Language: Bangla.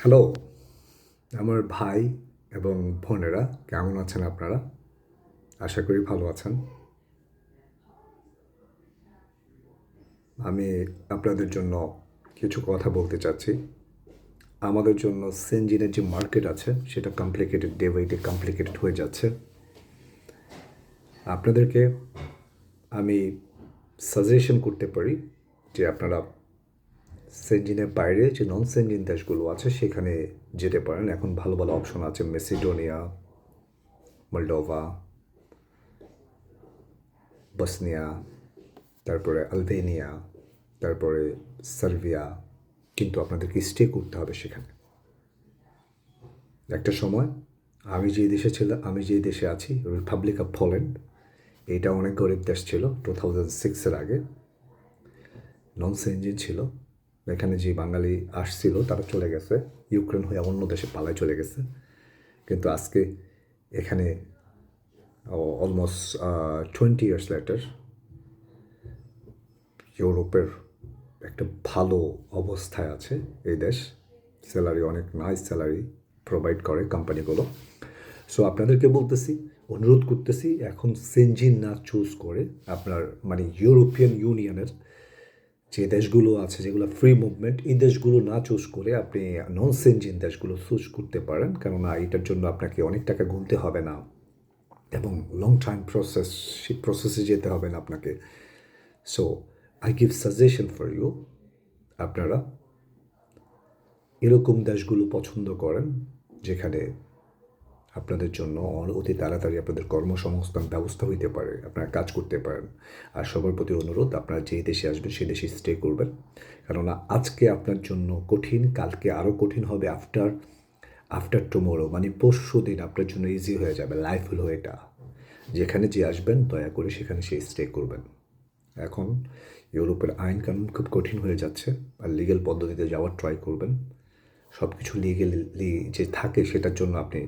হ্যালো, আমার ভাই এবং বোনেরা কেমন আছেন আপনারা? আশা করি ভালো আছেন। আমি আপনাদের জন্য কিছু কথা বলতে চাচ্ছি। আমাদের জন্য সেনজিনের যে মার্কেট আছে সেটা complicated, day by day complicated হয়ে যাচ্ছে। আপনাদেরকে আমি সাজেশন করতে পারি যে আপনারা সেনজিনের বাইরে যে নন সেনজিন দেশগুলো আছে সেখানে যেতে পারেন। এখন ভালো ভালো অপশন আছে মেসিডোনিয়া, মলডোভা, বসনিয়া, তারপরে আলবেনিয়া, তারপরে সার্বিয়া। কিন্তু আপনাদেরকে স্টে করতে হবে সেখানে। একটা সময় আমি যে দেশে আছি, রিপাবলিক অফ পোল্যান্ড, এটা অনেক গরিব দেশ ছিল 2006-এর আগে, নন সেনজিন ছিল। এখানে যে বাঙালি আসছিল তারা চলে গেছে, ইউক্রেন হয়ে অন্য দেশে পালায় চলে গেছে। কিন্তু আজকে এখানে অলমোস্ট 20 years লেটার ইউরোপের একটা ভালো অবস্থায় আছে এই দেশ। স্যালারি অনেক নাইস স্যালারি প্রোভাইড করে কোম্পানিগুলো। সো আপনাদেরকে বলতেছি, অনুরোধ করতেছি, এখন সেনজিন না চুজ করে আপনার মানে ইউরোপিয়ান ইউনিয়নের যে দেশগুলো আছে যেগুলো ফ্রি মুভমেন্ট, এই দেশগুলো না চুজ করে আপনি নন সেনজিন দেশগুলো চুজ করতে পারেন। কেননা এটার জন্য আপনাকে অনেক টাকা গুনতে হবে না এবং লং টাইম প্রসেস, সেই প্রসেসে যেতে হবে না আপনাকে। So I give suggestion for you, আপনারা এরকম দেশগুলো পছন্দ করেন যেখানে আপনাদের জন্য অতি তাড়াতাড়ি আপনাদের কর্মসংস্থান ব্যবস্থা হইতে পারে, আপনারা কাজ করতে পারেন। আর সবার প্রতি অনুরোধ, আপনারা যে দেশে আসবেন সেই দেশে স্টে করবেন। কেননা আজকে আপনার জন্য কঠিন, কালকে আরও কঠিন হবে। আফটার আফটার টুমোরো মানে পরশু দিন আপনার জন্য ইজি হয়ে যাবে। লাইফ হলো এটা, যেখানে যে আসবেন দয়া করে সেখানে সে স্টে করবেন। এখন ইউরোপের আইন কানুন খুব কঠিন হয়ে যাচ্ছে, আর লিগ্যাল পদ্ধতিতে যাওয়ার ট্রাই করবেন। সব কিছু লিগেলি যে থাকে সেটার জন্য আপনি